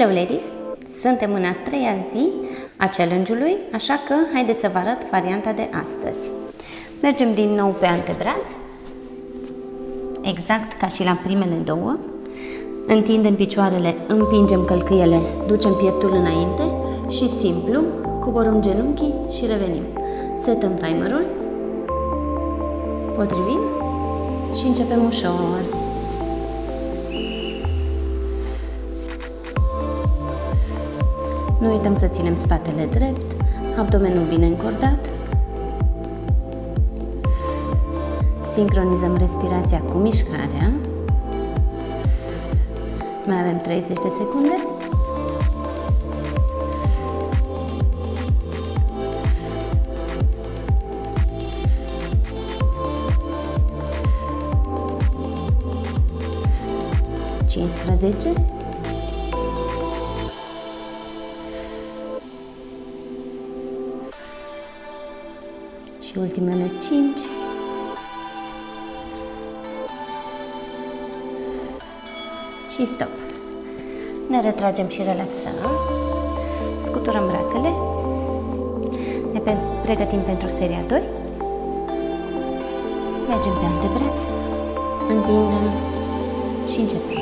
Hello ladies! Suntem în a treia zi a challenge-ului, așa că haideți să vă arăt varianta de astăzi. Mergem din nou pe antebraț, exact ca și la primele două. Întindem picioarele, împingem călcâiele, ducem pieptul înainte și simplu coborâm genunchii și revenim. Setăm timerul, potrivim și începem ușor. Nu uităm să ținem spatele drept, abdomenul bine încordat. Sincronizăm respirația cu mișcarea. Mai avem 30 de secunde. Și ultimele 5. Și stop. Ne retragem și relaxăm. Scuturăm brațele. Ne pregătim pentru seria 2. Mergem pe alte brațe. Întindem și începem.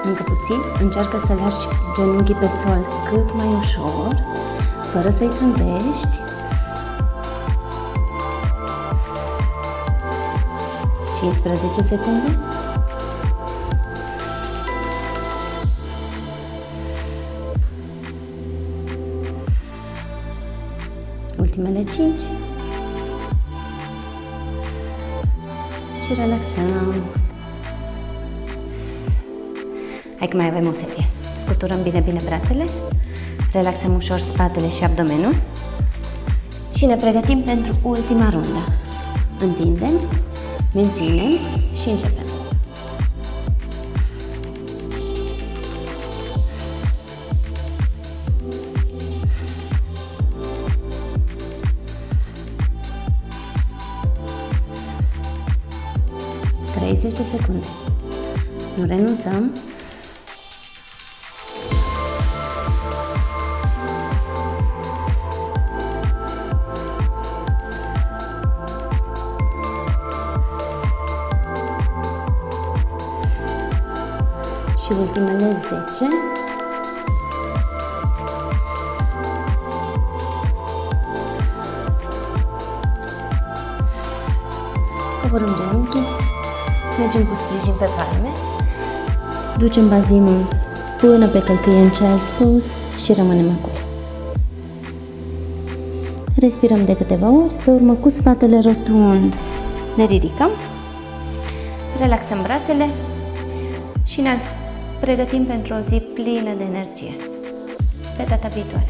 Încă puțin, încearcă să lași genunchii pe sol cât mai ușor, fără să-i trântești. (15 secunde). Ultimele 5. Și relaxăm. Hai că mai avem o serie. Scuturăm bine brațele, relaxăm ușor spatele și abdomenul și ne pregătim pentru ultima rundă. Întindem, menținem și începem. (30 de secunde). Nu renunțăm. Și ultimele 10. Coborâm genunchii, mergem cu sprijin pe palme, ducem bazinul până pe călcâie în Child's Pose și rămânem acolo. Respirăm de câteva ori, pe urmă cu spatele rotund ne ridicăm, relaxăm brațele și ne pregătim pentru o zi plină de energie. Pe data viitoare!